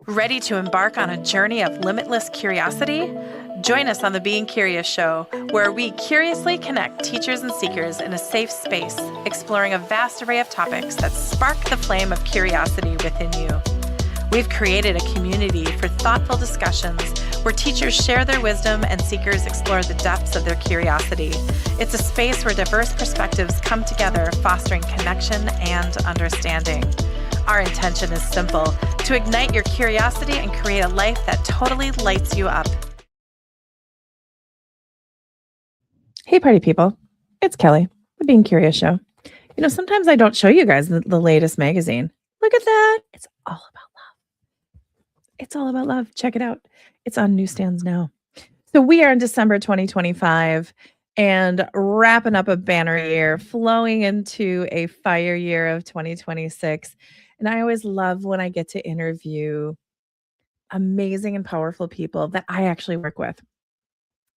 Ready to embark on a journey of limitless curiosity? Join us on the Being Curious Show, where we curiously connect teachers and seekers in a safe space, exploring a vast array of topics that spark the flame of curiosity within you. We've created a community for thoughtful discussions where teachers share their wisdom and seekers explore the depths of their curiosity. It's a space where diverse perspectives come together, fostering connection and understanding. Our intention is simple: to ignite your curiosity and create a life that totally lights you up. Hey, party people. It's Kelly, the Being Curious Show. You know, sometimes I don't show you guys the latest magazine. Look at that. It's all about love. It's all about love. Check it out. It's on newsstands now. So we are in December 2025 and wrapping up a banner year, flowing into a fire year of 2026. And I always love when I get to interview amazing and powerful people that I actually work with.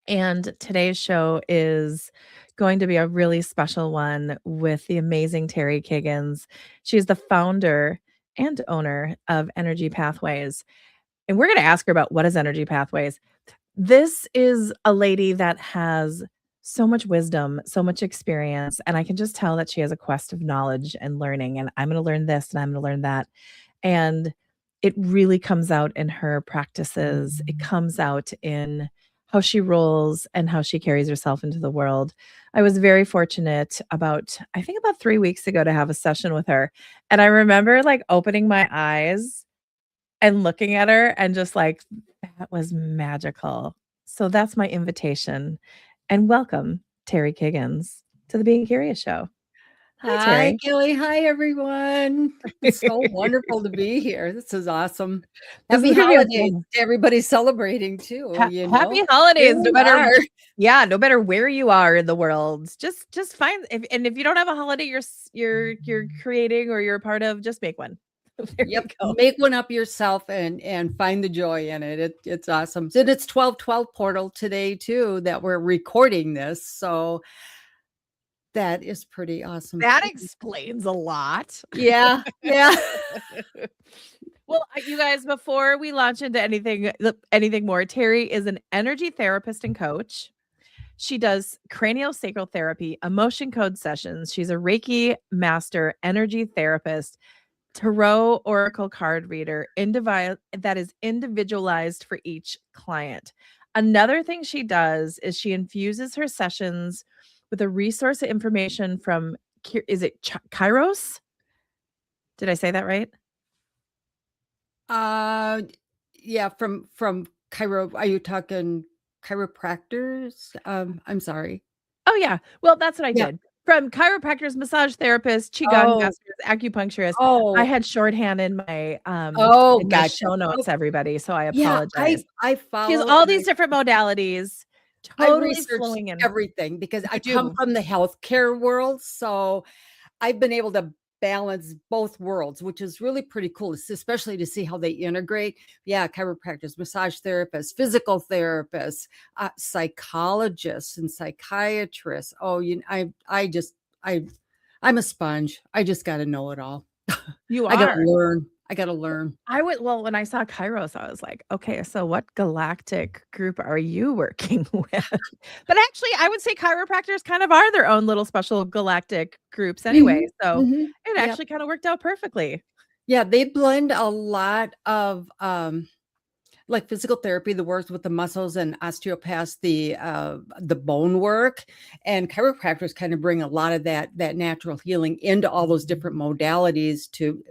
And today's show is going to be a really special one with the amazing Terri Kiggins. She's the founder and owner of Energy Pathways. And we're going to ask her about what is Energy Pathways. This is a lady that has so much wisdom, so much experience, and I can just tell that she has a quest of knowledge and learning, and I'm going to learn this and I'm going to learn that. And it really comes out in her practices. It comes out in how she rolls and how she carries herself into the world. I was very fortunate I think about 3 weeks ago to have a session with her. And I remember like opening my eyes and looking at her and just like, that was magical. So that's my invitation. And welcome, Terri Kiggins, to the Being Curious Show. Hi, Hi, Terri. Kelly. Hi, everyone. It's so wonderful to be here. This is awesome. This Happy is gonna be a holidays fun to everybody celebrating too, you know. happy Here holidays, no we matter are. no matter where you are in the world. Just find if you don't have a holiday you're creating or you're a part of, just make one. There you Yep. go. Make one up yourself and find the joy in it. It's awesome. And it's 12/12 portal today too that we're recording this. So that is pretty awesome. That explains a lot. Yeah. Yeah. Well, you guys, before we launch into anything more, Terri is an energy therapist and coach. She does craniosacral therapy, emotion code sessions. She's a Reiki master, energy therapist, tarot oracle card reader, that is individualized for each client. Another thing she does is she infuses her sessions with a resource of information from, is it Kairos? Did I say that right? Yeah, from chiro. Are you talking chiropractors? I'm sorry. Oh, yeah. Well, that's what I Yeah. did. From chiropractors, massage therapists, qigong Oh, masters, acupuncturists. I oh, had shorthand in oh, my gotcha. show notes, Okay. everybody, so I Yeah, apologize. I She has follow all and these different modalities, I totally research flowing in. everything because I You come do. from the healthcare world, so I've been able to balance both worlds, which is really pretty cool, especially to see how they integrate. Yeah, chiropractors, massage therapists, physical therapists, psychologists, and psychiatrists. Oh, I, I'm a sponge. I just got to know it all. You I got to are. learn. I got to learn. Well, when I saw Kairos, I was like, okay, so what galactic group are you working with? But actually, I would say chiropractors kind of are their own little special galactic groups anyway. Mhm, So mhm. it Yep. actually kind of worked out perfectly. Yeah, they blend a lot of like physical therapy, the works with the muscles, and osteopaths, the bone work, and chiropractors kind of bring a lot of that natural healing into all those different modalities to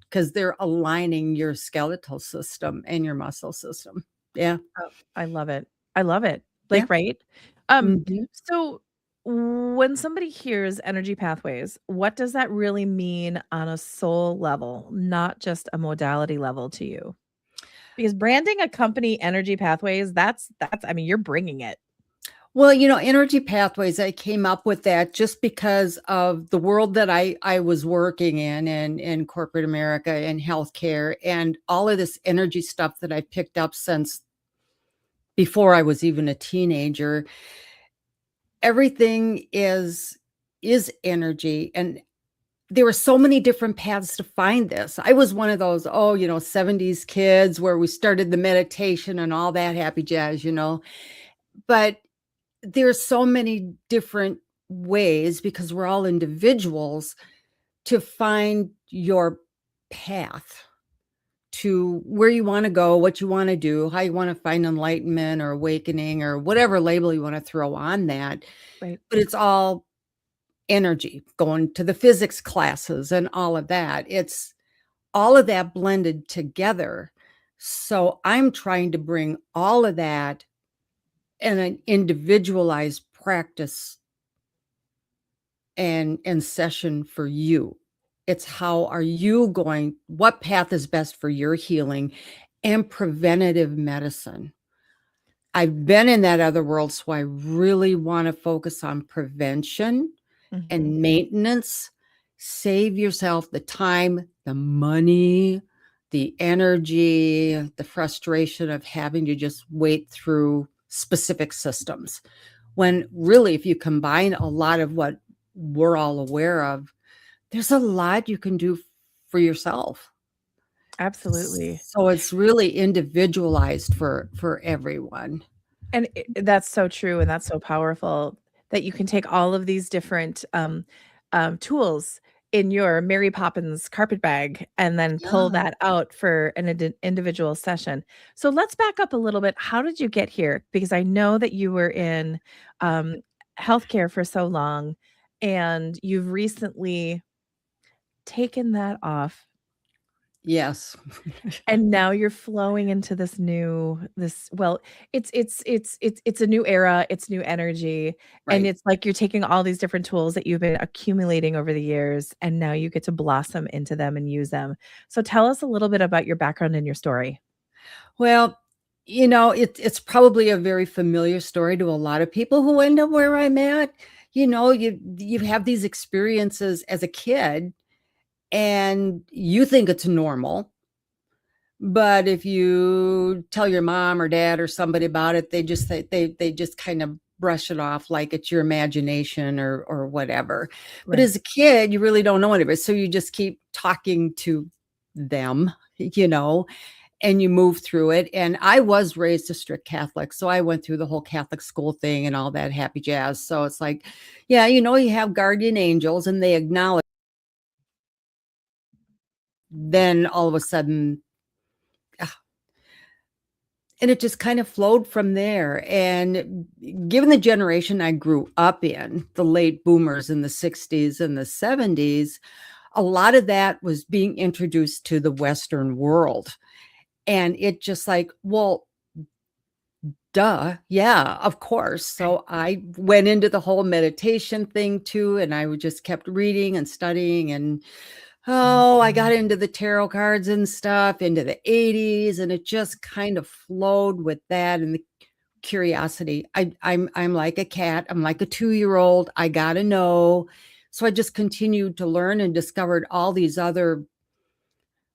because they're aligning your skeletal system and your muscle system. Yeah. Oh, I love it. I love it. Yeah. Like, right? Um, Mhm. so when somebody hears energy pathways, what does that really mean on a soul level, not just a modality level to you? Because branding a company energy pathways, that's I mean, you're bringing it. Well, energy pathways, I came up with that just because of the world that I was working in corporate America and healthcare and all of this energy stuff that I picked up since before I was even a teenager. Everything is energy, and there were so many different paths to find this. I was one of those, 70s kids where we started the meditation and all that happy jazz, but there's so many different ways, because we're all individuals, to find your path to where you want to go, what you want to do, how you want to find enlightenment or awakening or whatever label you want to throw on that. Right. But it's all energy, going to the physics classes and all of that. It's all of that blended together. So I'm trying to bring all of that in an individualized practice and session for you. It's how are you going, what path is best for your healing and preventative medicine. I've been in that other world, so I really want to focus on prevention and maintenance. Save yourself the time, the money, the energy, the frustration of having to just wait through specific systems. When really, if you combine a lot of what we're all aware of, there's a lot you can do for yourself. Absolutely. So it's really individualized for everyone. And that's so true, and that's so powerful that you can take all of these different tools in your Mary Poppins carpet bag and then pull Yeah. that out for an individual session. So let's back up a little bit. How did you get here? Because I know that you were in um, healthcare for so long, and you've recently taken that off, Yes. and now you're flowing into well, it's a new era, it's new energy, and Right. it's like you're taking all these different tools that you've been accumulating over the years, and now you get to blossom into them and use them. So tell us a little bit about your background and your story. Well, it's probably a very familiar story to a lot of people who end up where I'm at. You have these experiences as a kid and you think it's normal. But if you tell your mom or dad or somebody about it, they just kind of brush it off like it's your imagination or whatever. But Right. as a kid, you really don't know any of it. So you just keep talking to them, and you move through it. And I was raised a strict Catholic, so I went through the whole Catholic school thing and all that happy jazz. So it's like, yeah, you have guardian angels and they acknowledge. Then all of a sudden, and it just kind of flowed from there. And given the generation I grew up in, the late boomers in the 60s and the 70s, a lot of that was being introduced to the Western world. And it just like, well, duh, yeah, of course. So I went into the whole meditation thing too, and I just kept reading and studying, and I got into the tarot cards and stuff into the 80s, and it just kind of flowed with that and the curiosity. I'm like a cat. I'm like a 2-year-old. I gotta know. So I just continued to learn and discovered all these other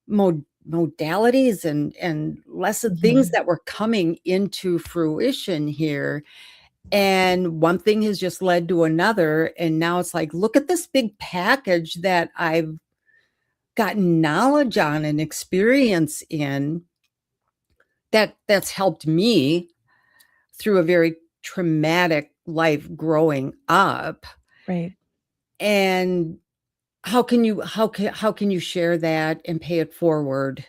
modalities and lesson things that were coming into fruition here. And one thing has just led to another. And now it's like, look at this big package that I've gotten knowledge on and experience in that's helped me through a very traumatic life growing up. Right. And how can you share that and pay it forward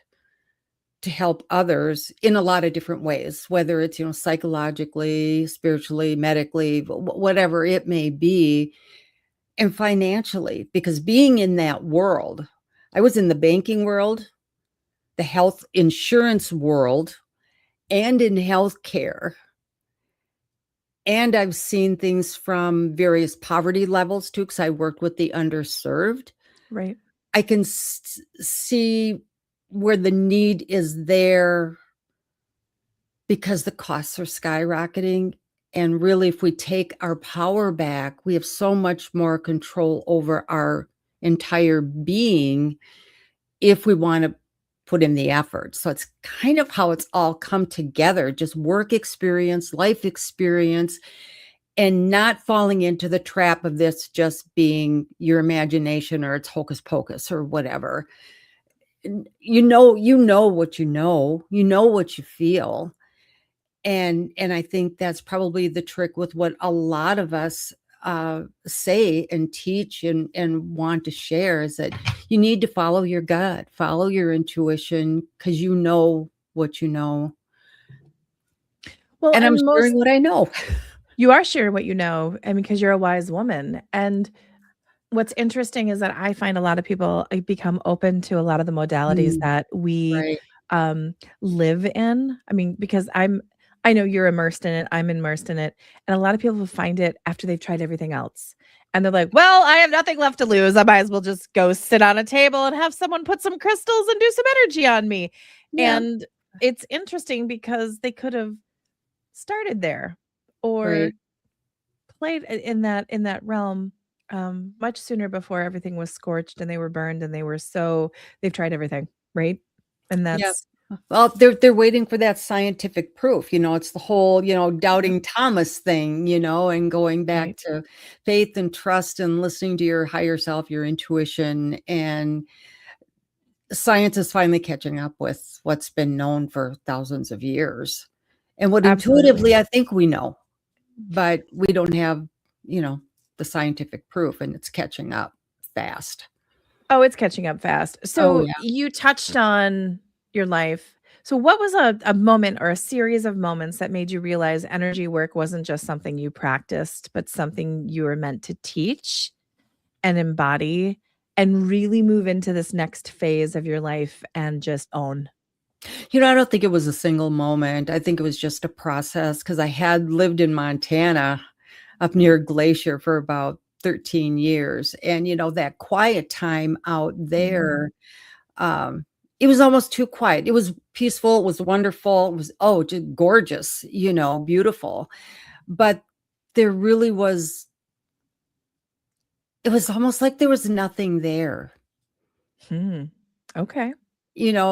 to help others in a lot of different ways, whether it's, psychologically, spiritually, medically, whatever it may be, and financially, because being in that world, I was in the banking world, the health insurance world, and in healthcare. And I've seen things from various poverty levels too, because I worked with the underserved. Right. I can see where the need is there because the costs are skyrocketing. And really, if we take our power back, we have so much more control over our entire being if we want to put in the effort. So it's kind of how it's all come together, just work experience, life experience, and not falling into the trap of this just being your imagination or it's hocus pocus or whatever. You know what you know what you feel. And I think that's probably the trick with what a lot of us say and teach and want to share is that you need to follow your gut, follow your intuition, because you know what you know. Well, And I'm and sharing what I know. you are sharing what you know, and because you're a wise woman. And what's interesting is that I find a lot of people become open to a lot of the modalities Mm, that we right. um, live in. I mean, because I know you're immersed in it, I'm immersed in it, and a lot of people find it after they've tried everything else. And they're like, well, I have nothing left to lose. I might as well just go sit on a table and have someone put some crystals and do some energy on me. Yeah. And it's interesting because they could have started there or Right. played in that realm much sooner before everything was scorched and they were burned and they've tried everything, right? And Yeah. that's Well, they're waiting for that scientific proof. It's the whole, yep, doubting Thomas thing, and going back right. to faith and trust and listening to your higher self, your intuition, and science is finally catching up with what's been known for thousands of years. And what Absolutely. intuitively I think we know, but we don't have, you know, the scientific proof, and it's catching up fast. Oh, it's catching up fast. Oh, So yeah. you touched on your life. So what was a moment or a series of moments that made you realize energy work wasn't just something you practiced, but something you were meant to teach and embody and really move into this next phase of your life and just own? I don't think it was a single moment. I think it was just a process because I had lived in Montana up near Glacier for about 13 years. And, that quiet time out Mhm. there, um, it was almost too quiet. It was peaceful. It was wonderful. It was, oh, just gorgeous, beautiful. But there really was, it was almost like there was nothing there. Hmm. Okay.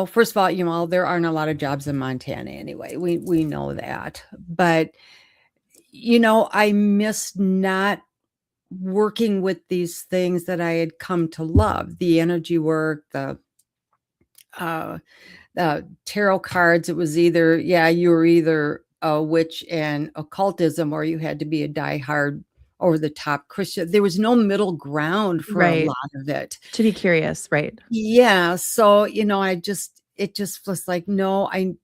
First of all, there aren't a lot of jobs in Montana anyway. We know that. But I missed not working with these things that I had come to love, the energy work, uh, tarot cards. It was either, yeah, you were either a witch and occultism, or you had to be a diehard over the top Christian. There was no middle ground for a Right. lot of it. To be curious, right. Yeah. So, it just was like, no, and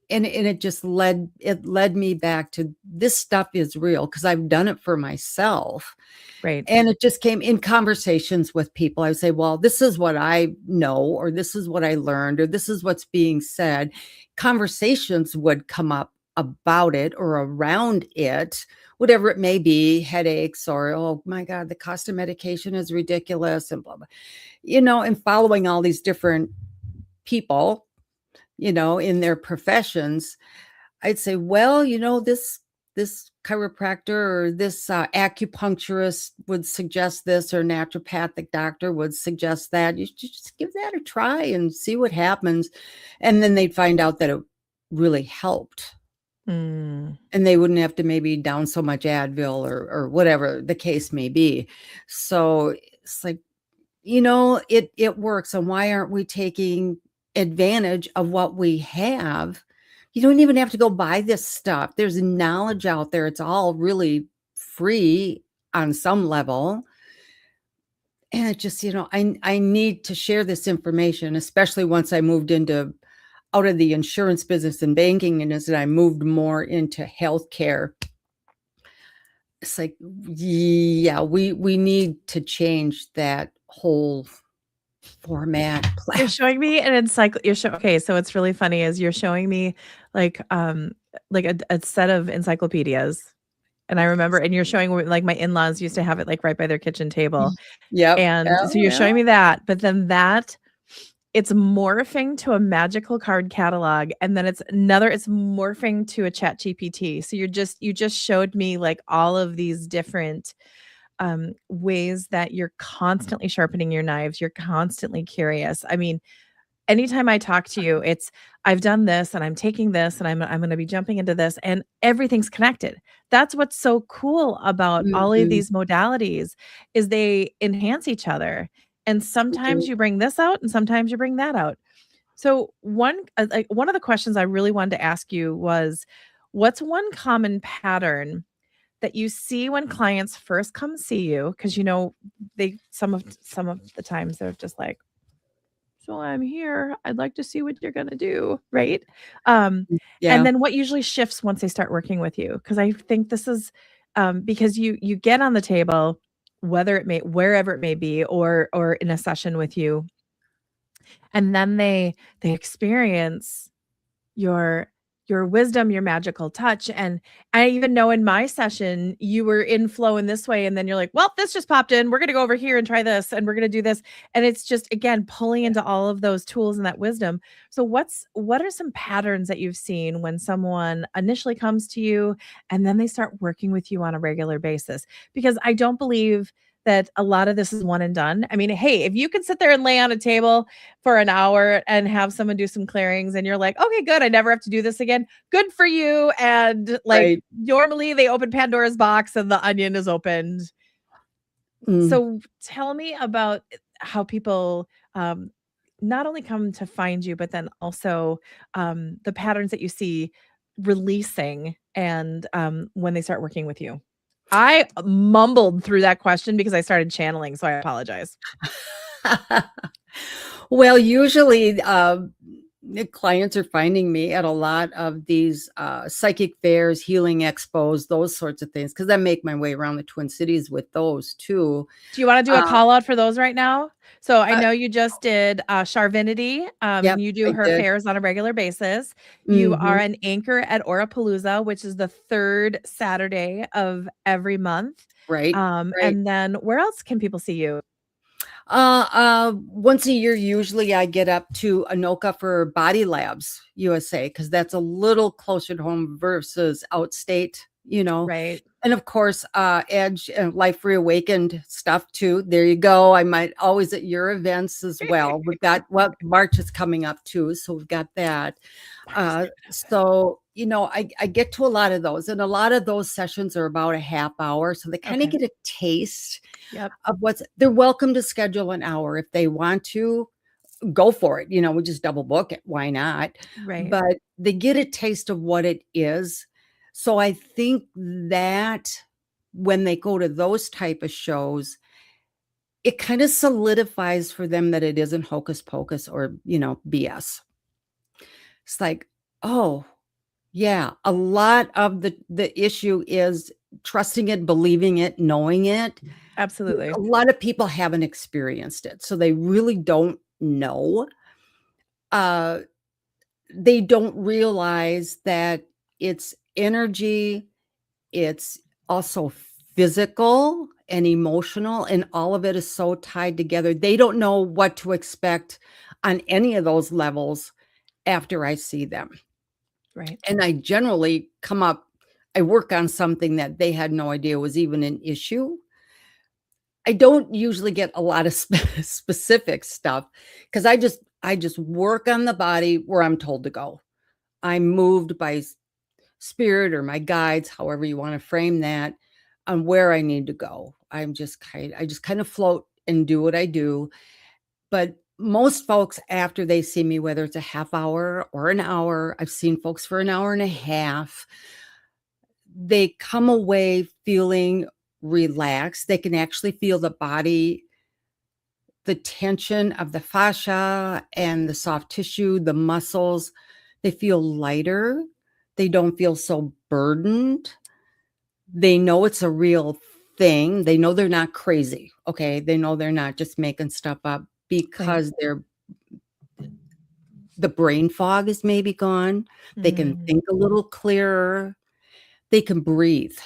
it led me back to this stuff is real because I've done it for myself. Right. And it just came in conversations with people. I would say, well, this is what I know, or this is what I learned, or this is what's being said. Conversations would come up about it or around it, whatever it may be, headaches, or, oh my God, the cost of medication is ridiculous, and blah, blah. And following all these different people, in their professions, I'd say, well, this chiropractor or this acupuncturist would suggest this, or naturopathic doctor would suggest that. You should just give that a try and see what happens. And then they'd find out that it really helped. Mm. And they wouldn't have to maybe down so much Advil or whatever the case may be. So it's like, it works. And why aren't we taking advantage of what we have? You don't even have to go buy this stuff. There's knowledge out there. It's all really free on some level. And it just, I need to share this information, especially once I moved into out of the insurance business and banking, and as I moved more into healthcare. It's like, yeah, we need to change that whole format. You're showing me an encycl you're show okay, so what's really funny is you're showing me, like a set of encyclopedias, and I remember and you're showing where, like, my in-laws used to have it, like, right by their kitchen table, Yep. and so Oh, you're yeah. showing me that, but then that it's morphing to a magical card catalog, and then it's morphing to a chat GPT. So you just showed me, like, all of these different ways that you're constantly sharpening your knives, you're constantly curious. I mean, anytime I talk to you, it's I've done this and I'm taking this and I'm going to be jumping into this and everything's connected. That's what's so cool about all of Mhm, these modalities is they enhance each other. And sometimes mhm. you bring this out and sometimes you bring that out. So one of the questions I really wanted to ask you was what's one common pattern that you see when clients first come see you because they some of the times they're just like, so I'm here, I'd like to see what you're going to do, right? um and Yeah, then what usually shifts once they start working with you, because I think this is because you get on the table, wherever it may be, or in a session with you, and then they experience your your wisdom, your magical touch. And I even know in my session, you were in flow in this way. And then you're like, well, this just popped in. We're going to go over here and try this. And we're going to do this. And it's just, again, pulling into all of those tools and that wisdom. So what are some patterns that you've seen when someone initially comes to you and then they start working with you on a regular basis? Because I don't believe that a lot of this is one and done. I mean, hey, if you can sit there and lay on a table for an hour and have someone do some clearings and you're like, okay, good, I never have to do this again, good for you. And like right. normally they open Pandora's box and the onion is opened. Mm. So tell me about how people not only come to find you, but then also the patterns that you see releasing and when they start working with you. I mumbled through that question because I started channeling, so I apologize. Well, usually, the clients are finding me at a lot of these, psychic fairs, healing expos, those sorts of things, because I make my way around the Twin Cities with those too. Do you wanna do a Uh, call out for those right now? So I uh know you just did, Charvinity, Yep, and you do I her did. fairs on a regular basis. You are Mhm. an anchor at Orapalooza, which is the 3rd Saturday of every month. Right, right. And then where else can people see you? Once a year, usually I get up to Anoka for Body Labs USA because that's a little closer to home versus outstate, you know. Right. And of course, Edge and Life Reawakened stuff too. There you go. I might always at your events as well. We've got March is coming up too, so we've got that. March is So I get to a lot of those, and a lot of those sessions are about a half hour, so they kind of okay. get a taste Yep. of what's. They're welcome to schedule an hour if they want to. Go for it. We just double book it. Why not? Right. But they get a taste of what it is. So I think that when they go to those type of shows, it kind of solidifies for them that it isn't hocus pocus or, BS. It's like, oh, yeah, a lot of the issue is trusting it, believing it, knowing it. Absolutely. A lot of people haven't experienced it, so they really don't know. Uh, they don't realize that it's energy, it's also physical and emotional, and all of it is so tied together. They don't know what to expect on any of those levels after I see them. Right. And I generally I work on something that they had no idea was even an issue. I don't usually get a lot of specific stuff because I just work on the body where I'm told to go. I'm moved by spirit or my guides, however you want to frame that, on where I need to go. I just kind of float and do what I do. But most folks, after they see me, whether it's a half hour or an hour, I've seen folks for an hour and a half, they come away feeling relaxed. They can actually feel the body, the tension of the fascia and the soft tissue, the muscles. They feel lighter. They don't feel so burdened. They know it's a real thing. They know they're not crazy. Okay. They know they're not just making stuff up Right. because the brain fog is maybe gone. They can Mm. think a little clearer. They can breathe.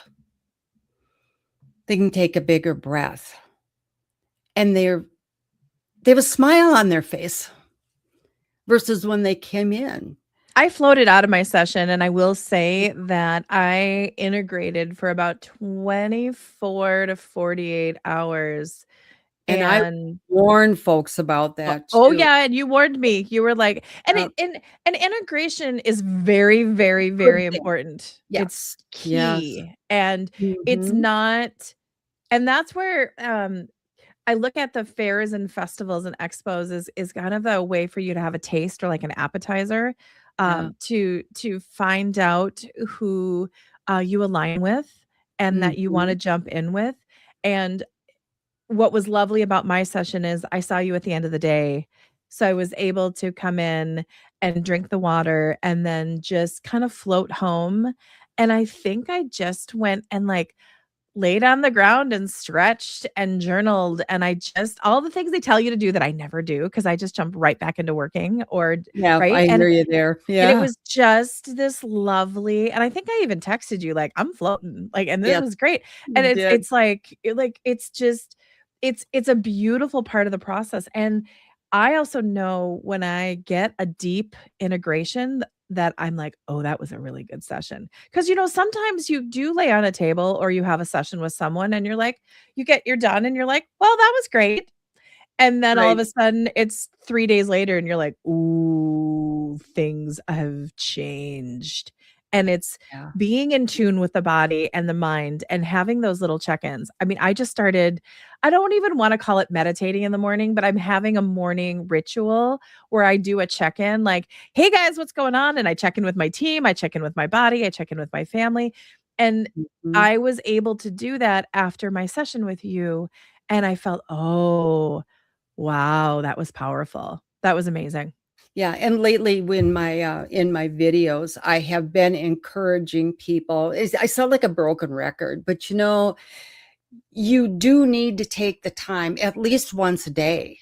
They can take a bigger breath. And they have a smile on their face versus when they came in. I floated out of my session, and I will say that I integrated for about 24 to 48 hours And I And warn folks about that oh too. yeah, and you warned me. You were like, and Uh, it and integration is very, very, good very thing. important. It's Yes. Yes. key. And it's Mhm. not, and that's where I look at the fairs and festivals and expos is kind of a way for you to have a taste or like an appetizer, Yeah. to find out who you align with and that you want Mhm. to jump in with. And what was lovely about my session is I saw you at the end of the day. So I was able to come in and drink the water and then just kind of float home. And I think I just went and like laid on the ground and stretched and journaled, and I just all the things they tell you to do that I never do because I just jump right back into working or Yeah, right? I hear you there. And it Yeah. was just this lovely, and I think I even texted you like, "I'm floating," like, and it Yes, was great. And you did. it's just it's a beautiful part of the process, and I also know when I get a deep integration that I'm like, "Oh, that was a really good session." Because sometimes you do lay on a table or you have a session with someone and you're like, you're done and you're like, "Well, that was great." And then all of Right. a sudden, it's 3 days later, and you're like, "Ooh, things have changed." And it's Yeah. being in tune with the body and the mind and having those little check-ins. I mean, I don't even wanna call it meditating in the morning, but I'm having a morning ritual where I do a check-in, like, "Hey, guys, what's going on?" And I check in with my team, I check in with my body, I check in with my family, and Mhm. I was able to do that after my session with you, and I felt, "Oh, wow, that was powerful. That was amazing." Yeah, and lately when in my videos, I have been encouraging people I sound like a broken record, but, you do need to take the time at least once a day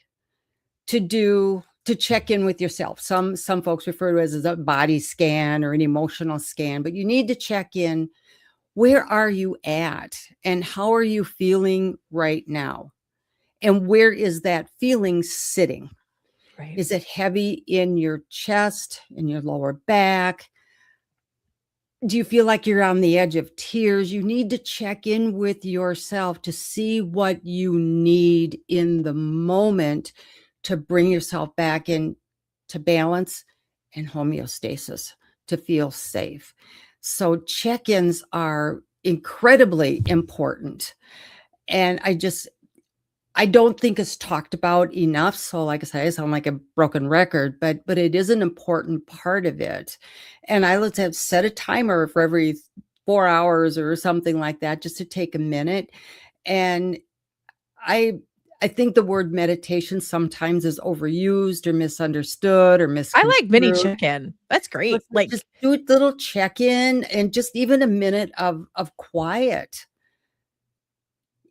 to check in with yourself. Some folks refer to it as a body scan or an emotional scan, but you need to check in. Where are you at? And how are you feeling right now? And where is that feeling sitting? Right. Is it heavy in your chest, in your lower back? Do you feel like you're on the edge of tears? You need to check in with yourself to see what you need in the moment to bring yourself back in to balance and homeostasis to feel safe. So check-ins are incredibly important. And I don't think it's talked about enough. So like I say, I sound like a broken record, but it is an important part of it. And I like to set a timer for every 4 hours or something like that, just to take a minute. And I I think the word meditation sometimes is overused or misunderstood or I like mini misconstrued. chicken. That's great. But just do a little check-in and just even a minute of quiet.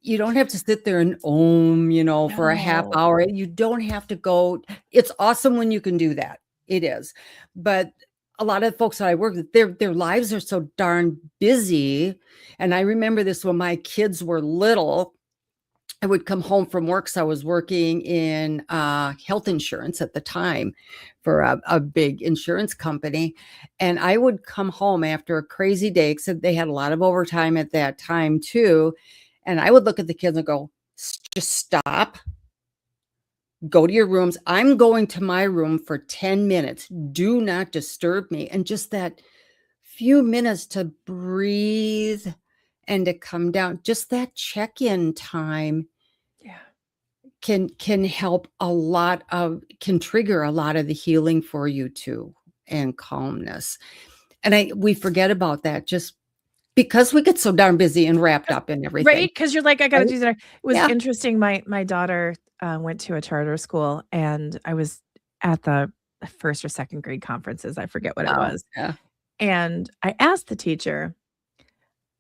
You don't have to sit there and for a half No. hour. You don't have to go. It's awesome when you can do that. It is. But a lot of folks that I work with, their lives are so darn busy. And I remember this when my kids were little. I would come home from work. So I was working in health insurance at the time for a big insurance company. And I would come home after a crazy day, except they had a lot of overtime at that time too. And I would look at the kids and go, Just stop, go to your rooms. I'm going to my room for 10 minutes. Do not disturb me." And just that few minutes to breathe and to come down, just that check-in time Yeah. can help can trigger a lot of the healing for you too, and calmness. And we forget about that just because we get so darn busy and wrapped 'Cause up in everything, right? Because 'cause you're like, "I gotta right? do that." It was Yeah. interesting, my daughter, went to a charter school, and I was at the 1st or 2nd grade conferences, I forget what it Oh, was, yeah. and I asked the teacher,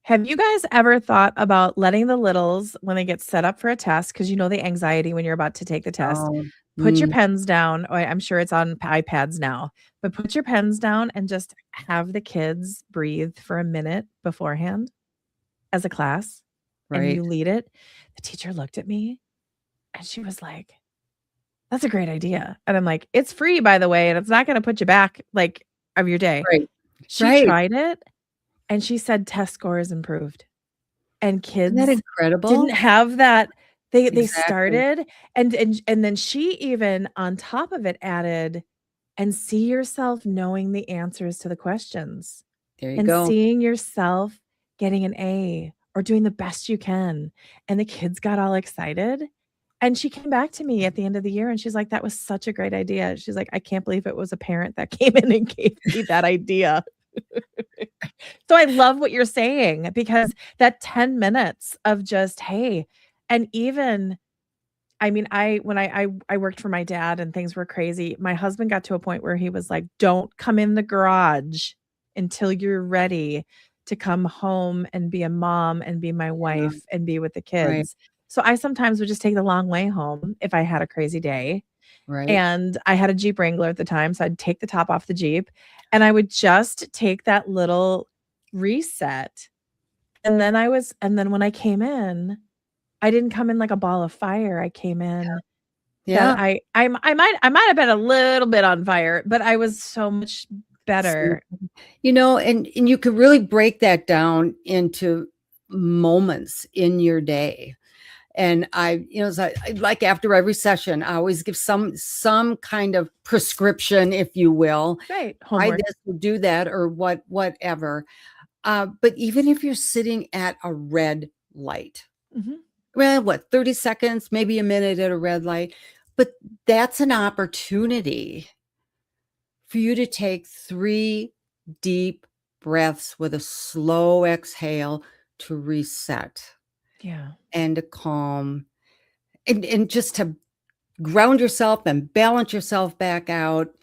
"Have you guys ever thought about letting the littles, when they get set up for a test, because the anxiety when you're about to take the test, Oh, put your mm, pens down," or I'm sure it's on iPads now, but put your pens down and just have the kids breathe for a minute beforehand as a class, and right. you lead it. The teacher looked at me and she was like, "That's a great idea." And I'm like, "It's free, by the way, and it's not gonna put you back, like, of your day." Right. She Right. tried it, and she said test scores improved, and Isn't that kids didn't incredible? have that They Exactly. started, and then she even on top of it added, "And see yourself knowing the answers to the questions, There you and go. seeing yourself getting an A or doing the best you can." And the kids got all excited, and she came back to me at the end of the year, and she's like, "That was such a great idea." She's like, "I can't believe it was a parent that came in and gave me that idea." So I love what you're saying because that 10 minutes of just, "Hey," and even I mean, I worked for my dad and things were crazy. My husband got to a point where he was like, "Don't come in the garage until you're ready to come home and be a mom and be my Yeah, wife and be with the right, kids." So I sometimes would just take the long way home if I had a crazy day. right. And I had a Jeep Wrangler at the time, so I'd take the top off the Jeep and I would just take that little reset. And then when I came in, I didn't come in like a ball of fire. I came in that Yeah. I might have been a little bit on fire, but I was so much See, better. and you could really break that down into moments in your day. And like after every session, I always give some kind of prescription, if you will. Right, Try homework. this or do that or whatever. But even if you're sitting at a red light, Mhm. well, what, 30 seconds, maybe a minute at a red light, but that's an opportunity for you to take 3 deep breaths with a slow exhale to reset Yeah. and to calm and just to ground yourself and balance yourself back out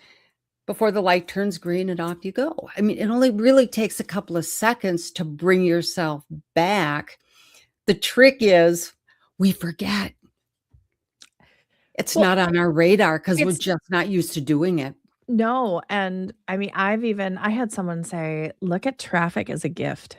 before the light turns green and off you go. I mean, it only really takes a couple of seconds to bring yourself back. The trick is we forget. It's Well, not on our radar because we're it's just not used to doing it. no, and I mean, I had someone say, "Look at traffic as a gift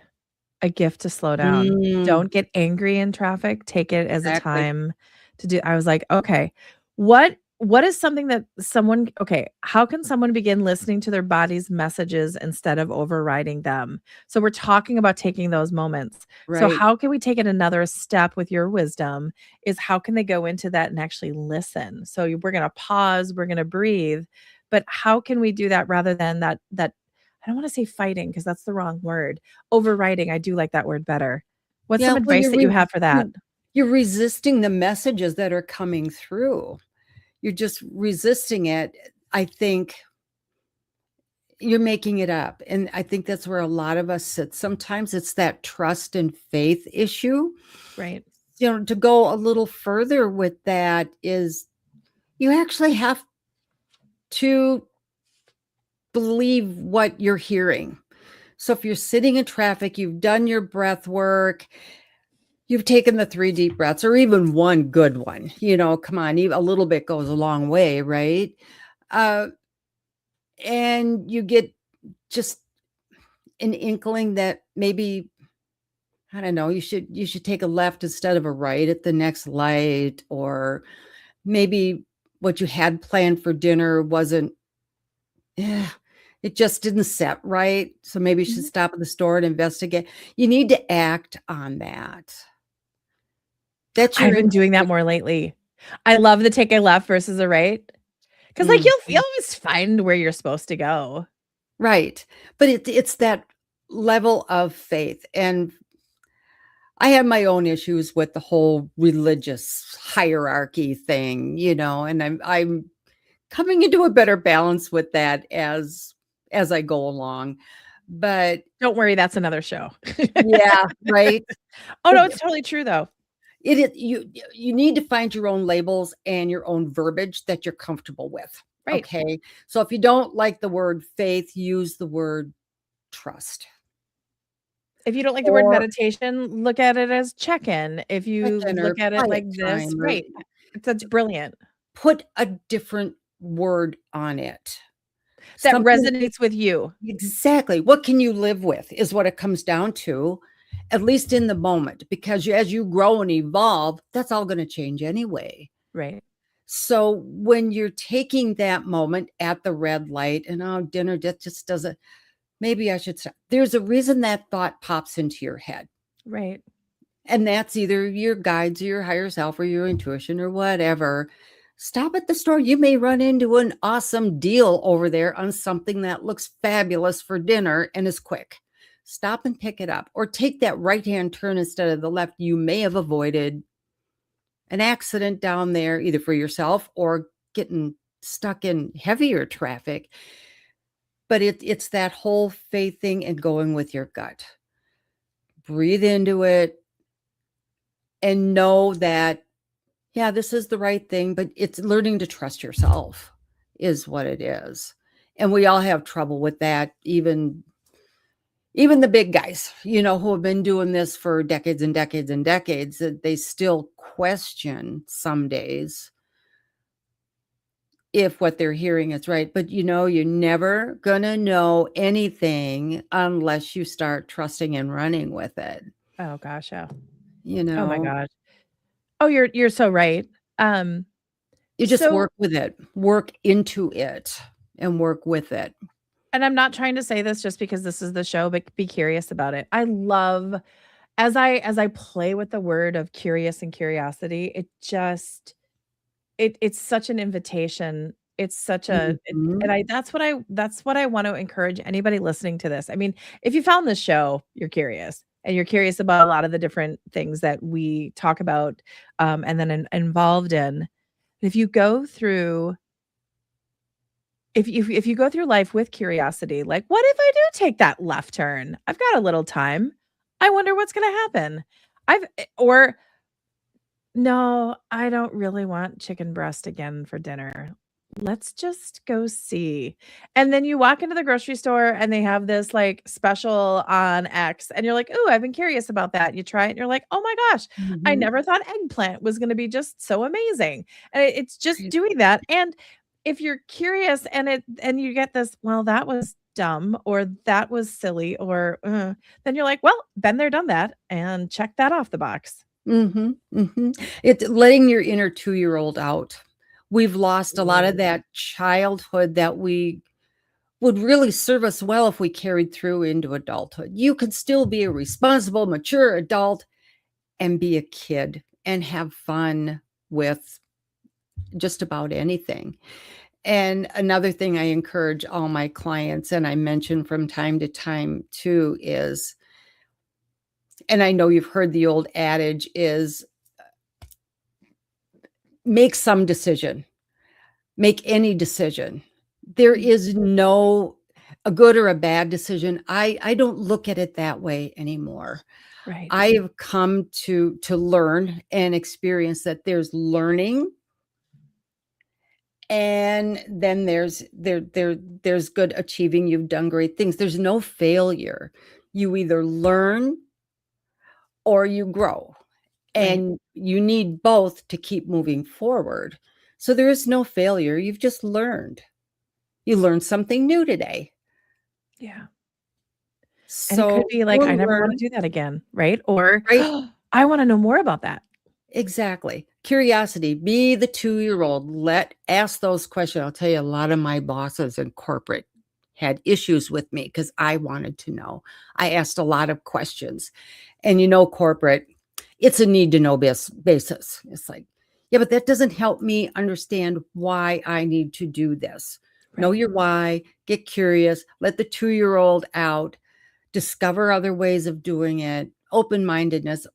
to slow down. Mm, Don't get angry in traffic, take it as a exactly. time to do." I was like, "Okay, what is something that someone okay, how can someone begin listening to their body's messages instead of overriding them?" So we're talking about taking those moments. So Right. how can we take it another step with your wisdom is how can they go into that and actually listen? So we're gonna pause, we're gonna breathe, but how can we do that rather than that I don't wanna say fighting because that's the wrong word. Overriding, I do like that word better. What's Yeah, some well, advice that you have for that? you're resisting the messages that are coming through. You're just resisting it. I think you're making it up, and I think that's where a lot of us sit. Sometimes it's that trust and faith issue. Right. To go a little further with that is you actually have to believe what you're hearing. So if you're sitting in traffic, you've done your breath work, you've taken the 3 deep breaths or even one good one, come on, even a little bit goes a long way, right? Uh, and you get just an inkling that maybe, I don't know, you should take a left instead of a right at the next light, or maybe what you had planned for dinner wasn't, eh, it just didn't set right. So maybe you should Mhm. stop at the store and investigate. You need to act on that. That's your I've been doing that intuition. more lately. I love the take a left versus a right, 'cause, like, you'll Mhm. always find where you're supposed to go. Right. But it's that level of faith. And I have my own issues with the whole religious hierarchy thing, and I'm coming into a better balance with that as I go along. But Don't worry, that's another show. yeah, right. Oh, But no, it's totally true, though. it is you need to find your own labels and your own verbiage that you're comfortable with. Right. Okay. So if you don't like the word faith, use the word trust. If you don't like the word Or meditation, look at it as check-in. If you check-in or look at it quiet like this time, or right. That's brilliant. put a different word on it. That Something resonates with you. exactly. What can you live with is what it comes down to, at least in the moment, because as you grow and evolve, that's all going to change anyway. Right. So when you're taking that moment at the red light and dinner just doesn't, maybe I should stop. There's a reason that thought pops into your head. Right. And that's either your guides or your higher self or your intuition or whatever. Stop at the store. You may run into an awesome deal over there on something that looks fabulous for dinner and is quick. Stop and pick it up, or take that right-hand turn instead of the left. You may have avoided an accident down there, either for yourself or getting stuck in heavier traffic. But it's that whole faith thing and going with your gut. Breathe into it and know that, yeah, this is the right thing, but it's learning to trust yourself is what it is. And we all have trouble with that, even the big guys, who have been doing this for decades and decades and decades, that they still question some days if what they're hearing is right. But you're never gonna know anything unless you start trusting and running with it. Oh gosh, yeah. You Oh my know, gosh. Oh, you're so right. you just So, work with it, work into it, and work with it. and I'm not trying to say this just because this is the show, but be curious about it. I love as I play with the word of curious and curiosity, it just it's such an invitation. It's such a and Mhm. that's what I want to encourage anybody listening to this. I mean, if you found this show, you're curious and you're curious about a lot of the different things that we talk about and then involved in. If you go through if you go through life with curiosity, like, what if I do take that left turn? I've got a little time. I wonder what's going to happen. Or no, I don't really want chicken breast again for dinner. Let's just go see. And then you walk into the grocery store and they have this like special on X and you're like, "Oh, I've been curious about that." You try it and you're like, "Oh my gosh, I Mhm. never thought eggplant was going to be just so amazing." And it's just Right. doing that. And if you're curious and you get this, well, that was dumb or that was silly or then you're like, "Well, been there, done that," and check that off the box. Mhm, mhm. It's letting your inner two-year-old out. We've lost a lot of Ooh. that childhood that we would really serve us well if we carried through into adulthood. You could still be a responsible, mature adult and be a kid and have fun with just about anything. And another thing I encourage all my clients, and I mention from time to time too, is, and I know you've heard the old adage is, make some decision, make any decision. There Mm, is no a good or a bad decision. I don't look at it that way anymore. right. I have come to learn and experience that there's learning, and then there's good achieving. You've done great things. There's no failure. You either learn or you grow, Right. and you need both to keep moving forward. So there is no failure. You've just learned. You learned something new today. Yeah. And it could So be go like, I and never wanna learn, do that again, right? Or, right? I wanna know more about that. Exactly. Curiosity, be the two-year-old. Ask those questions. I'll tell you, a lot of my bosses in corporate had issues with me because I wanted to know. I asked a lot of questions. And corporate, it's a need to know basis. It's like, yeah, but that doesn't help me understand why I need to do this. Know Right. your why, get curious, let the two-year-old out, discover other ways of doing it, open-mindedness,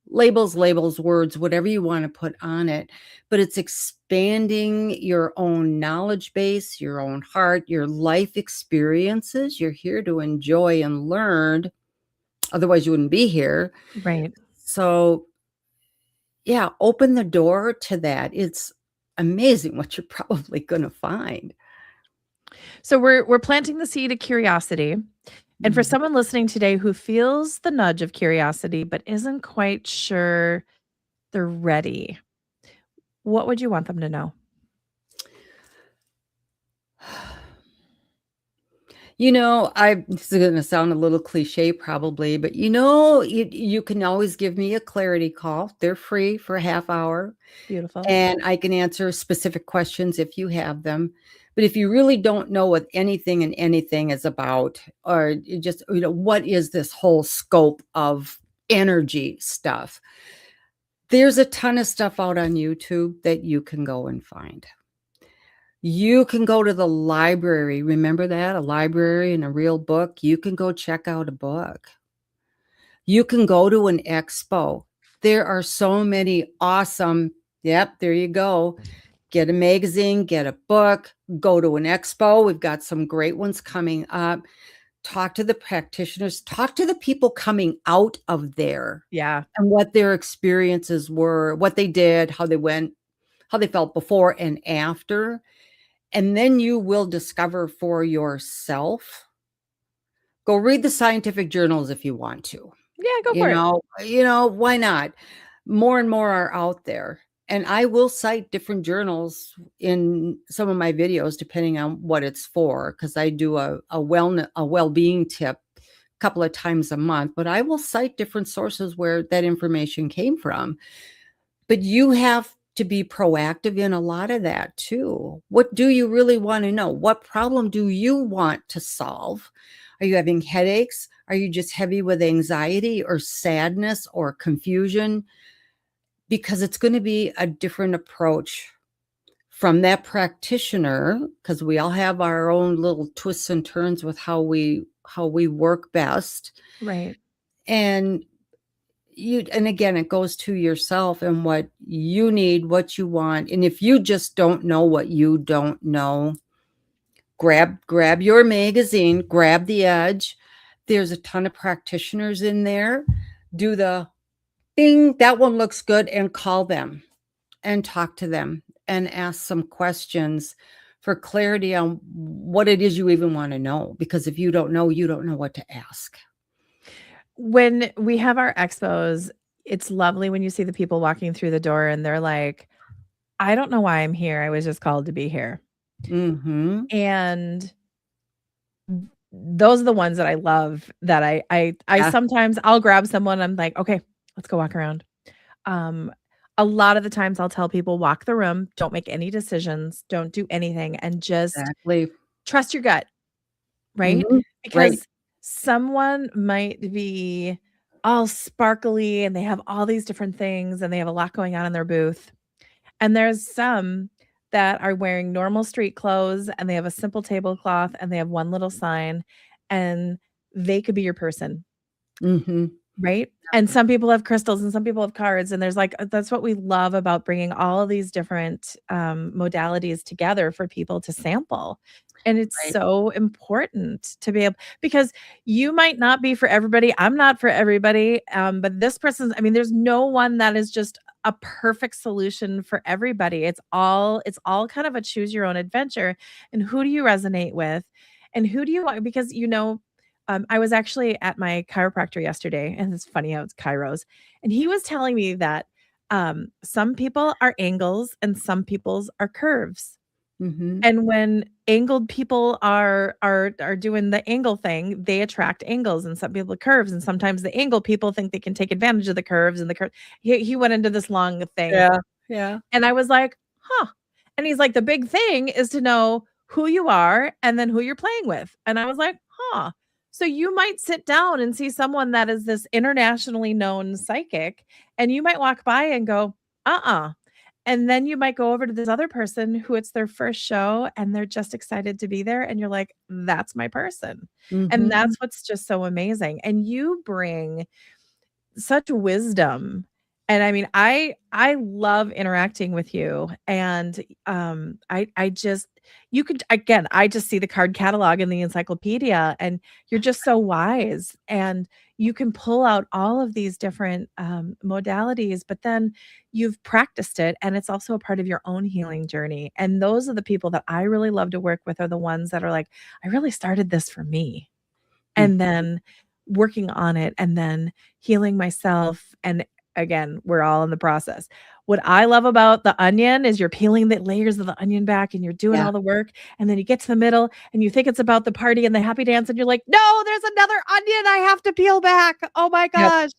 labels, words, whatever you want to put on it. But it's expanding your own knowledge base, your own heart, your life experiences. You're here to enjoy and learn. Otherwise, you wouldn't be here. Right. So, yeah, open the door to that. It's amazing what you're probably going to find. So we're planting the seed of curiosity. And for Mhm. someone listening today who feels the nudge of curiosity but isn't quite sure they're ready, what would you want them to know? This is going to sound a little cliche probably, but you can always give me a clarity call. They're free for a half hour, Beautiful. and I can answer specific questions if you have them. But if you really don't know what anything and anything is about, or you just, what is this whole scope of energy stuff. There's a ton of stuff out on YouTube that you can go and find. You can go to the library. Remember that? A library and a real book. You can go check out a book. You can go to an expo. There are so many awesome, yep, there you go. Get a magazine, get a book, go to an expo. We've got some great ones coming up. Talk to the practitioners, talk to the people coming out of there. Yeah. And what their experiences were, what they did, how they went, how they felt before and after. And then you will discover for yourself. Go read the scientific journals if you want to. Yeah, go for it. Why not? More and more are out there. And I will cite different journals in some of my videos, depending on what it's for, because I do a well-being tip a couple of times a month, but I will cite different sources where that information came from. But you have to be proactive in a lot of that too. What do you really want to know? What problem do you want to solve? Are you having headaches? Are you just heavy with anxiety or sadness or confusion? Because it's going to be a different approach from that practitioner, because we all have our own little twists and turns with how we work best. Right. And again, it goes to yourself and what you need, what you want. And if you just don't know what you don't know, grab your magazine, grab the edge. There's a ton of practitioners in there. Do the bing, that one looks good, and call them and talk to them and ask some questions for clarity on what it is you even want to know. Because if you don't know what to ask. When we have our expos, it's lovely when you see the people walking through the door and they're like, I don't know why I'm here. I was just called to be here. Mm-hmm. And those are the ones that I love, that I sometimes I'll grab someone. I'm like, okay, let's go walk around. A lot of the times I'll tell people, walk the room, don't make any decisions, don't do anything, and just trust your gut. Right? Mm-hmm. Because someone might be all sparkly and they have all these different things and they have a lot going on in their booth. And there's some that are wearing normal street clothes and they have a simple tablecloth and they have one little sign, and they could be your person. Mm-hmm. Right? And some people have crystals and some people have cards, and there's like, that's what we love about bringing all of these different modalities together for people to sample. And it's so important to be able, because you might not be for everybody. I'm not for everybody. But this person's, I mean, there's no one that is just a perfect solution for everybody. It's all kind of a choose your own adventure. And who do you resonate with? And who do you want? Because, I was actually at my chiropractor yesterday, and it's funny how it's chiros. And he was telling me that some people are angles and some people's are curves. Mm-hmm. And when angled people are doing the angle thing, they attract angles, and some people curves. And sometimes the angle people think they can take advantage of the curves and the curve. He went into this long thing. Yeah. And I was like, huh. And he's like, the big thing is to know who you are and then who you're playing with. And I was like, huh. So you might sit down and see someone that is this internationally known psychic, and you might walk by and go, and then you might go over to this other person who it's their first show and they're just excited to be there. And you're like, that's my person. Mm-hmm. And that's what's just so amazing. And you bring such wisdom. And I mean, I love interacting with you. And I just, you could, again, I just see the card catalog in the encyclopedia, and you're just so wise, and you can pull out all of these different modalities, but then you've practiced it, and it's also a part of your own healing journey. And those are the people that I really love to work with, are the ones that are like, I really started this for me. And then working on it and then healing myself. And again, we're all in the process. What I love about the onion is you're peeling the layers of the onion back and you're doing all the work. And then you get to the middle and you think it's about the party and the happy dance. And you're like, no, there's another onion I have to peel back. Oh my gosh.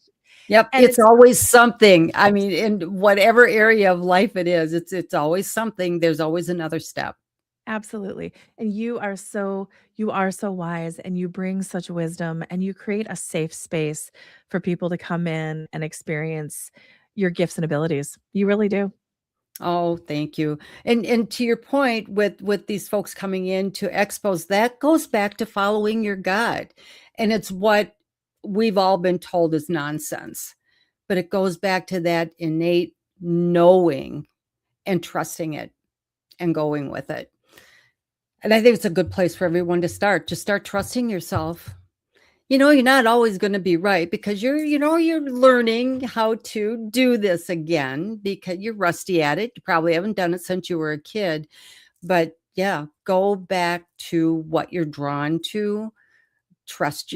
Yep. It's always something. I mean, in whatever area of life it is, it's always something. There's always another step. Absolutely. And you are so wise, and you bring such wisdom, and you create a safe space for people to come in and experience your gifts and abilities. You really do. Oh, thank you. And to your point with these folks coming in to expos, that goes back to following your gut. And it's what we've all been told is nonsense. But it goes back to that innate knowing and trusting it and going with it. And I think it's a good place for everyone to start. Just start trusting yourself. You're not always going to be right because you're learning how to do this again because you're rusty at it. You probably haven't done it since you were a kid. But yeah, go back to what you're drawn to. Trust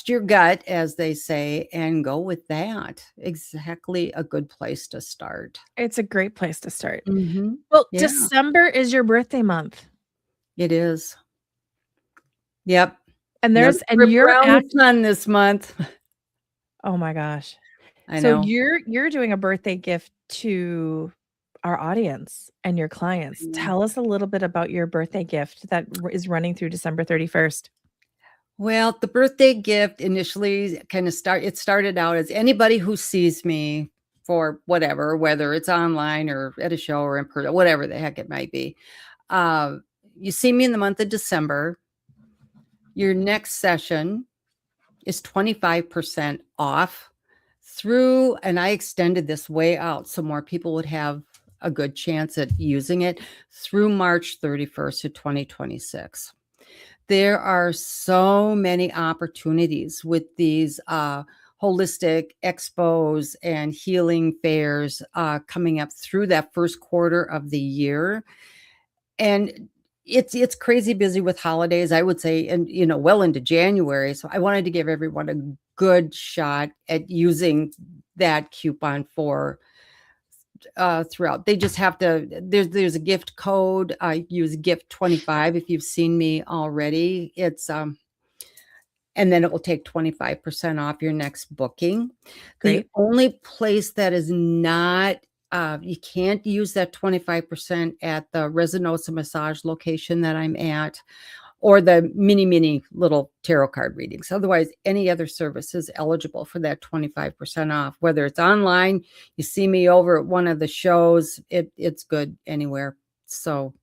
your gut, as they say, and go with that. Exactly a good place to start. It's a great place to start. Mhm. Well, Yeah, December is your birthday month. it is. Yep. And No there's and trip you're around the act sun this month. Oh my gosh. I So know. you're doing a birthday gift to our audience and your clients. Mm. Tell us a little bit about your birthday gift that is running through December 31st. Well, the birthday gift initially it started out as anybody who sees me for whatever, whether it's online or at a show or in person, whatever the heck it might be. Uh, you see me in the month of December. Your next session is 25% off and I extended this way out so more people would have a good chance at using it through March 31st of 2026. There are so many opportunities with these holistic expos and healing fairs coming up through that first quarter of the year. And it's crazy busy with holidays, I would say, and well into January. So I wanted to give everyone a good shot at using that coupon for throughout. They just have to, there's a gift code. I use gift 25 if you've seen me already. It's and then it will take 25% off your next booking. The Great. only place that is not you can't use that 25% at the Resinosa massage location that I'm at, or the mini little tarot card readings. Otherwise, any other service is eligible for that 25% off. Whether it's online, you see me over at one of the shows, it's good anywhere. So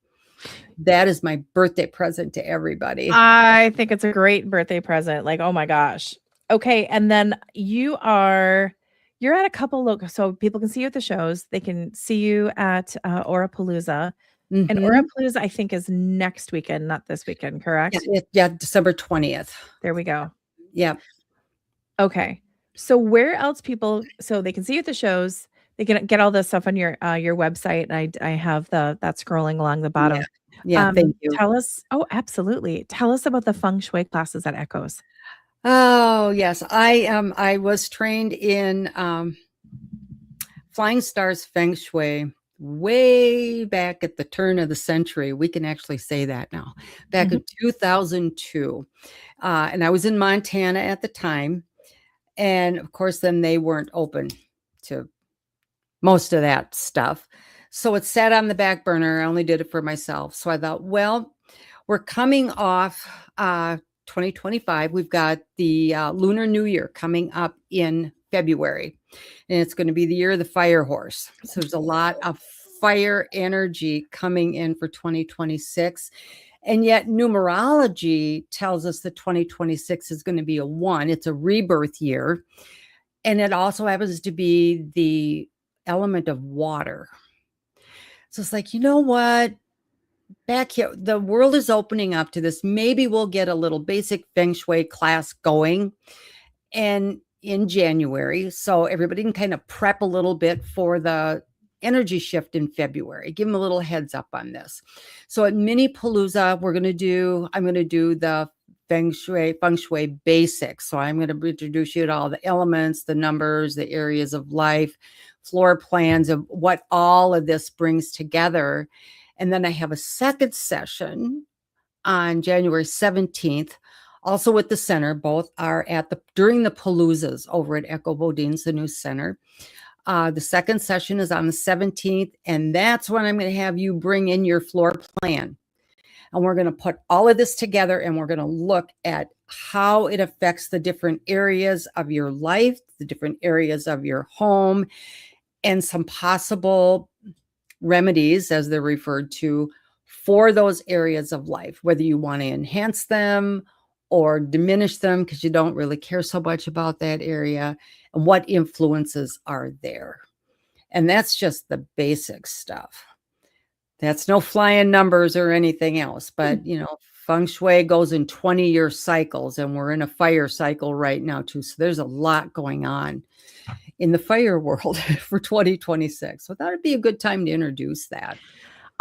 that is my birthday present to everybody. I think it's a great birthday present. Like, oh my gosh. Okay, and then you're at a couple so people can see you at the shows. They can see you at Aurapalooza. And Mhm. Aurapalooza, I think, is next weekend, not this weekend, correct? Yeah, December 20th. There we go. Yeah. Okay. So where else so they can see you at the shows, they can get all this stuff on your website. And I have that scrolling along the Yeah. bottom. Yeah, thank you. Tell us, oh, absolutely. Tell us about the feng shui classes at Echoes. Oh, yes. I was trained in Flying Stars Feng Shui way back at the turn of the century. We can actually say that now. Back in 2002. And I was in Montana at the time. And of course, then they weren't open to most of that stuff. So it sat on the back burner. I only did it for myself. So I thought, well, we're coming off 2025. We've got the Lunar New Year coming up in February, and it's going to be the year of the fire horse. So there's a lot of fire energy coming in for 2026. And yet numerology tells us that 2026 is going to be a 1. It's a rebirth year. And it also happens to be the element of water. So it's like, you know what? Back here, the world is opening up to this. Maybe we'll get a little basic feng shui class going and in January. So everybody can kind of prep a little bit for the energy shift in February. Give them a little heads up on this. So at Mini Palooza, I'm going to do the feng shui basics. So I'm going to introduce you to all the elements, the numbers, the areas of life, floor plans of what all of this brings together. And then I have a second session on January 17th, also at the center. Both are during the Paloozas over at Echo Bodine's, the new center. The second session is on the 17th, and that's when I'm going to have you bring in your floor plan. And we're going to put all of this together and we're going to look at how it affects the different areas of your life, the different areas of your home, and some possible remedies, as they're referred to, for those areas of life, whether you want to enhance them or diminish them because you don't really care so much about that area, and what influences are there. And that's just the basic stuff. That's no flying numbers or anything else, but feng shui goes in 20-year cycles, and we're in a fire cycle right now too. So there's a lot going on in the fire world for 2026. So that would be a good time to introduce that.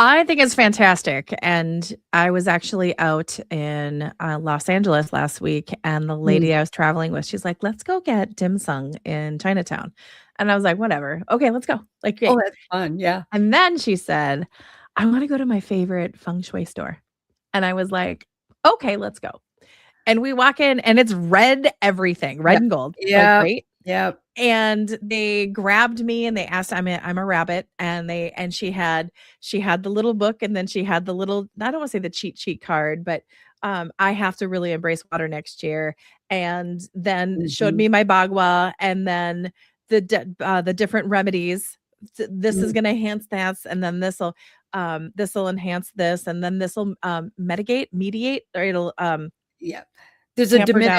I think it's fantastic. And I was actually out in Los Angeles last week, and the lady I was traveling with, she's like, let's go get dim sum in Chinatown. And I was like, whatever. Okay, let's go. Like, great. Oh, that's fun. Yeah. And then she said, I want to go to my favorite feng shui store. And I was like, okay, let's go. And we walk in, and it's red everything, red and gold. Yeah. Like, great. Yeah. And they grabbed me and they asked, I'm a rabbit. And she had the little book, and then she had the little, I don't want to say the cheat sheet card, but I have to really embrace water next year. And then showed me my bagua, and then the different remedies. This is going to enhance that. And then this will enhance this. And then this will mediate, or it'll, yeah. There's a diminish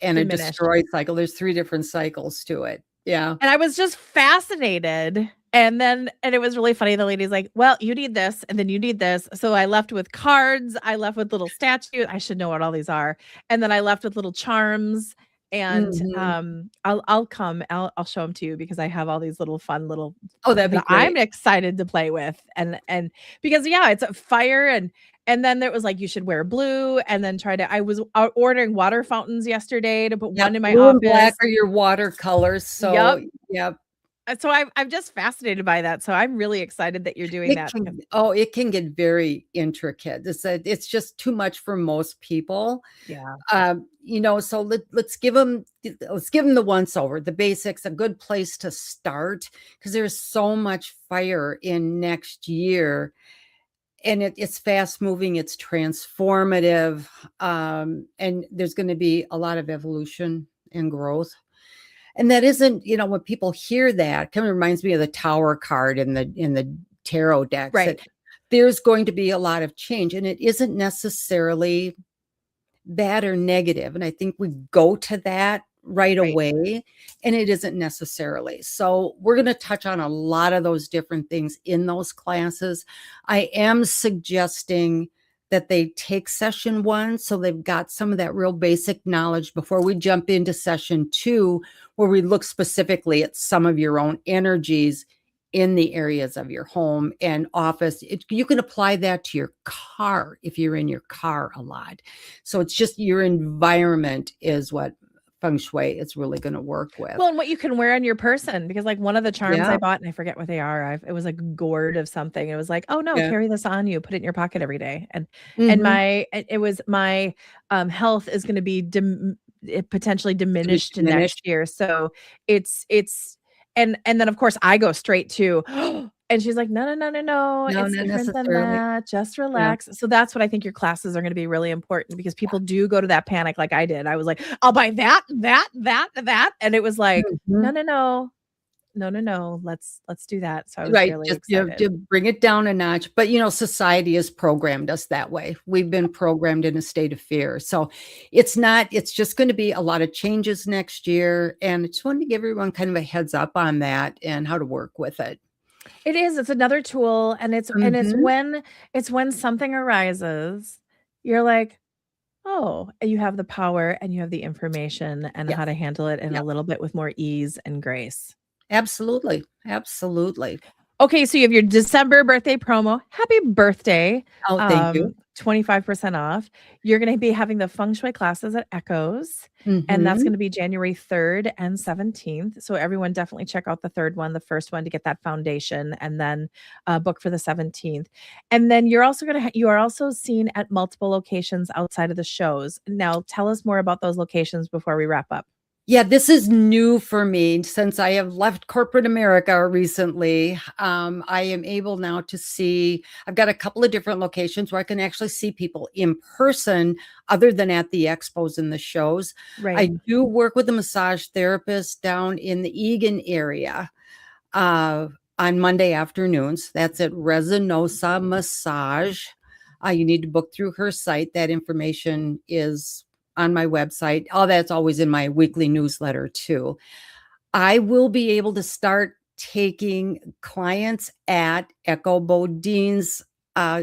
and a destroy cycle. There's 3 different cycles to it. Yeah. And I was just fascinated. And it was really funny. The lady's like, well, you need this, and then you need this. So I left with cards. I left with little statues. I should know what all these are. And then I left with little charms. And I'll show them to you, because I have all these little fun little that'd be great. I'm excited to play with. And because it's a fire, and then there was like, you should wear blue, and then I was ordering water fountains yesterday to put one in my office. Black are your watercolors. So yep. So I'm just fascinated by that. So I'm really excited that you're doing that. It can get very intricate. It's just too much for most people. Yeah. So let's give them the once over, the basics, a good place to start, because there's so much fire in next year. And it's fast moving, it's transformative, and there's going to be a lot of evolution and growth. And that isn't, when people hear that, it kind of reminds me of the Tower card in the tarot decks. Right. There's going to be a lot of change, and it isn't necessarily bad or negative. And I think we go to that right away, and it isn't necessarily. So we're going to touch on a lot of those different things in those classes. I am suggesting that they take session 1, so they've got some of that real basic knowledge before we jump into session 2, where we look specifically at some of your own energies in the areas of your home and office. You can apply that to your car if you're in your car a lot. So it's just your environment is what feng shui is really going to work with. Well, and what you can wear on your person, because like one of the charms I bought, and I forget what they are. It was a gourd of something. It was like, oh no, carry this on you, put it in your pocket every day. And it was my health is going to be potentially diminished next year. So it's and then of course I go straight to and she's like, no, it's different than that. Just relax. Yeah. So that's what I think your classes are going to be really important, because people do go to that panic like I did. I was like, I'll buy that. And it was like, no. Let's do that. So I was really excited. To bring it down a notch. But society has programmed us that way. We've been programmed in a state of fear. So it's just going to be a lot of changes next year. And I just wanted to give everyone kind of a heads up on that and how to work with it. It is. It's another tool. And it's when something arises, you're like, oh, and you have the power and you have the information and how to handle it in a little bit with more ease and grace. Absolutely. Okay, so you have your December birthday promo. Happy birthday. Oh, thank you. 25% off. You're going to be having the feng shui classes at Echoes, and that's going to be January 3rd and 17th. So everyone definitely check out the third one, the first one, to get that foundation, and then book for the 17th. And then you're also you are also seen at multiple locations outside of the shows. Now, tell us more about those locations before we wrap up. Yeah, this is new for me since I have left corporate America recently. I am able now to see, I've got a couple of different locations where I can actually see people in person other than at the expos and the shows. Right. I do work with a massage therapist down in the Egan area uh, on Monday afternoons. That's at Resinosa Massage. You need to book through her site. That information is on my website. All that's always in my weekly newsletter too. I will be able to start taking clients at Echo Bodine's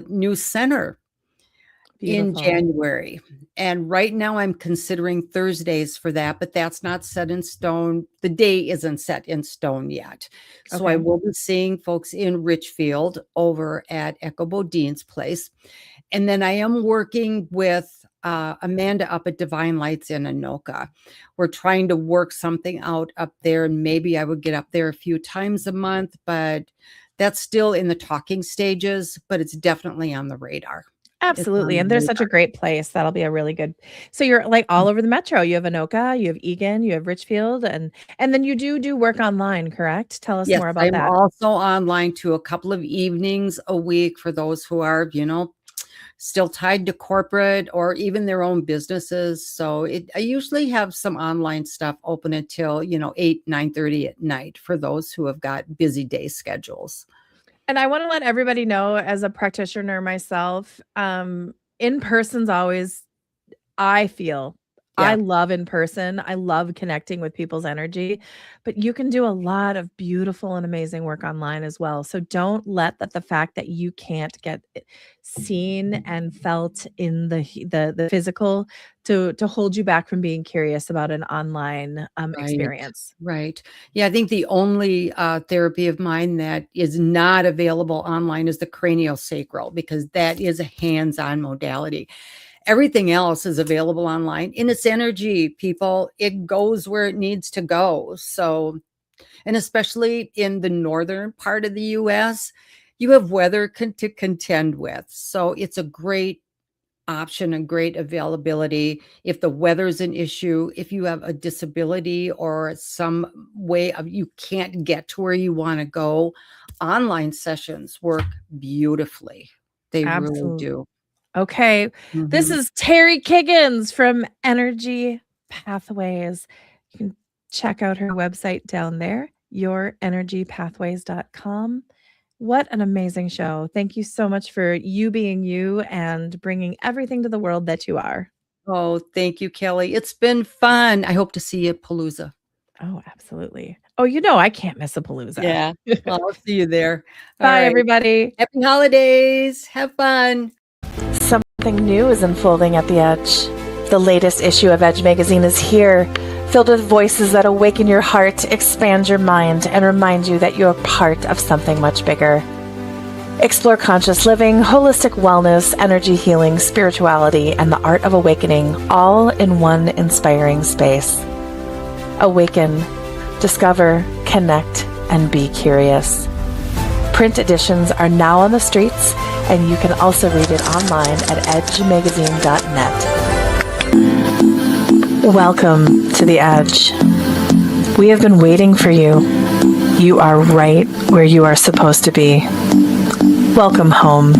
new center in Beautiful. January. And right now I'm considering Thursdays for that, but that's not set in stone. The day isn't set in stone yet. So I Okay. will be seeing folks in Richfield over at Echo Bodine's place. And then I am working with Amanda up at Divine Lights in Anoka. We're trying to work something out up there, and maybe I would get up there a few times a month, but that's still in the talking stages, but it's definitely on the radar. It's on Absolutely. the And there's such a radar. great place. That'll be a really good. So you're like all over the metro. You have Anoka, you have Egan, you have Richfield, and then you do work online, correct? Tell us Yes, more about I'm that. also online to a couple of evenings a week for those who are, still tied to corporate or even their own businesses. So I usually have some online stuff open until, 8, 9:30 at night for those who have got busy day schedules. And I want to let everybody know, as a practitioner myself, in person's always, I feel, I Yeah, love in person. I love connecting with people's energy, but you can do a lot of beautiful and amazing work online as well. So don't let the fact that you can't get seen and felt in the physical to hold you back from being curious about an online right. experience. Right. Yeah, I think the only therapy of mine that is not available online is the craniosacral because that is a hands-on modality. Everything else is available online and it's energy, people. It goes where it needs to go. So, and especially in the northern part of the US, you have weather to contend with. So it's a great option and great availability. If the weather is an issue, if you have a disability or some way of you can't get to where you want to go, online sessions work beautifully. They really Absolutely. do. Okay. This Mhm. is Terri Kiggins from Energy Pathways. You can check out her website down there, yourenergypathways.com. What an amazing show. Thank you so much for you being you and bringing everything to the world that you are. Oh, thank you, Kelly. It's been fun. I hope to see you at Palooza. Oh, absolutely. Oh, you know, I can't miss a palooza. Yeah. Well, I'll see you there. All Bye, right. everybody. Happy holidays. Have fun. Something new is unfolding at the Edge. The latest issue of Edge magazine is here, filled with voices that awaken your heart, expand your mind, and remind you that you're part of something much bigger. Explore conscious living, holistic wellness, energy healing, spirituality, and the art of awakening, all in one inspiring space. Awaken, discover, connect, and be curious. Print editions are now on the streets, and you can also read it online at edgemagazine.net. Welcome to the Edge. We have been waiting for you. You are right where you are supposed to be. Welcome home.